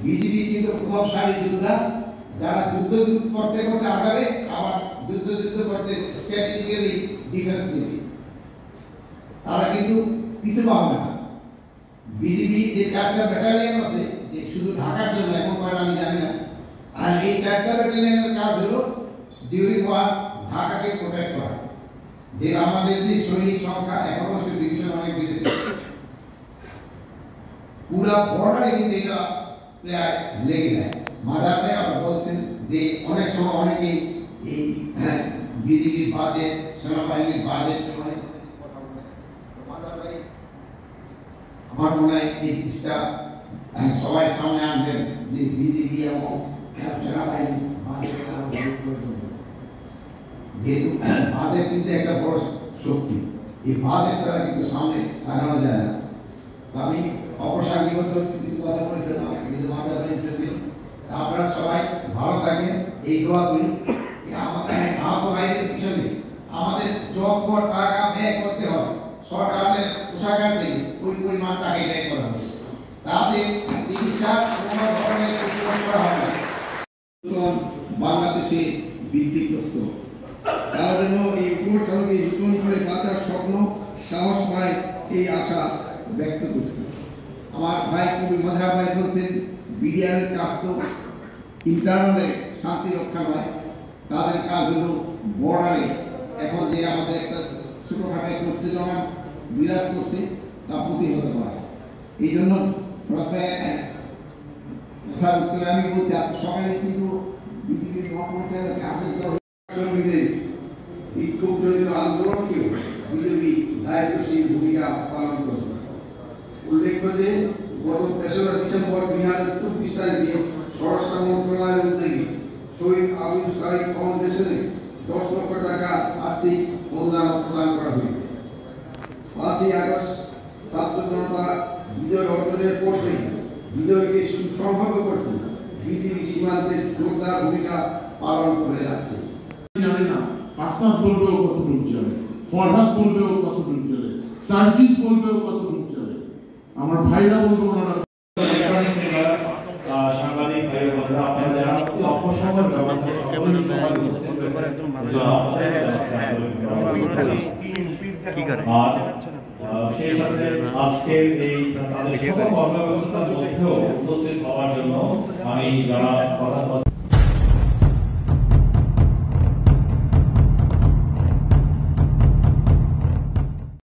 BJP কিন্তু প্রথম সারির যোদ্ধা, যারা যুদ্ধ করতে করতে আগাবে, আবার যুদ্ধ করতে স্ট্র্যাটেজিক্যালি ডিফেন্স দেবে, তারা কিন্তু পিছু পাবে না। বিজেপি যে 4টা ব্যাটালিয়ন আছে, যে শুধু ঢাকার জন্য, এখন কয়টা আমি জানি না, আর এই 4টা ব্যাটালিয়নের কাজ হলো ডিউরিং ওয়ার ঢাকাকে প্রোটেক্ট করা। যে আমাদের যে সৈনিক সংখ্যা এখন অবশ্য ডিভিশন অনেক বেড়েছে, পুরা বর্ডারে কিন্তু এটা প্রায় লেগে যায়। মাদার ভাই আবার বলছেন যে অনেক সময় অনেকেই এই বিজেপির বাজেট, সেনাবাহিনীর বাজেট অনেক কথা বলে। মাদার ভাই আমার মনে হয় এই জিনিসটা সবাই সামনে আনবেন যে বিজেপি এবং সেনাবাহিনী যেহেতু বাজেট কিন্তু একটা বড় শক্তি, এই বাজেট দ্বারা কিন্তু সামনে আগানো যায় না। আমি অপ্রাসঙ্গিক কিছু কথা বলে ফেললাম, কিন্তু মাদার ভাই ছিল। আপনারা সবাই ভালো থাকেন, এই দোয়া করি। আহত ভাইদের পিছনে আমাদের যত টাকা ব্যয় করতে হবে, সরকারের কোষাগার থেকে ওই পরিমাণ টাকাই ব্যয় করা হবে, তাতে চিকিৎসা কোনো ধরনের প্রতিরোধ করা হবে। বাংলাদেশে বৃদ্ধিগ্রস্ত, তারা যেন এই উপরকে নতুন করে বাঁচার স্বপ্ন সাহস পায়, এই আশা ব্যক্ত করছে। আমার ভাই কবি মজা ভাই বলছেন, বিডিআরের কাজ তো ইন্টারনালে শান্তি রক্ষা নয়, তাদের কাজ হলো বর্ডারে এখন যে আমাদের একটা ছোটখাটো একটা উত্তেজনা বিরাজ করছে তা প্রতিহত করা। এই জন্য উত্তরে আমি বলছি, সকালে কিন্তু বিজেপির বিক্ষোভজনিত আন্দোলনকেও বিজেপি দায়িত্বশীল ভূমিকা পালন করেছে। উল্লেখ্য যে গত 3রা ডিসেম্বর 2024 তারিখে স্বরাষ্ট্র মন্ত্রণালয়ের উদ্যোগে শহীদ আবুল সাইদ ফাউন্ডেশনে 10 লক্ষ টাকা আর্থিক অনুদান প্রদান করা হয়েছে। 5ই আগস্ট ছাত্র জনতা বিজয় অর্জনের পর থেকে বিজয়কে সুসংহত করতে বিজেপি সীমান্তে জোরদার ভূমিকা পালন করে যাচ্ছে। জানি না আসনাদ বলবেও কতটুকু চলে, ফরহাদ বলবেও কতটুকু চলে, সার্জিস বলবেও কতটুকু চলে, আমার ভাইরা বলবে ওনারা সাংবাদিক ভাই বোনেরা, আপনারা যারা অল্প সময় ব্যবহার করে সেই সাথে আজকের এই কর্মব্যবস্থার মধ্যেও উপস্থিত হওয়ার জন্য আমি যারা কথা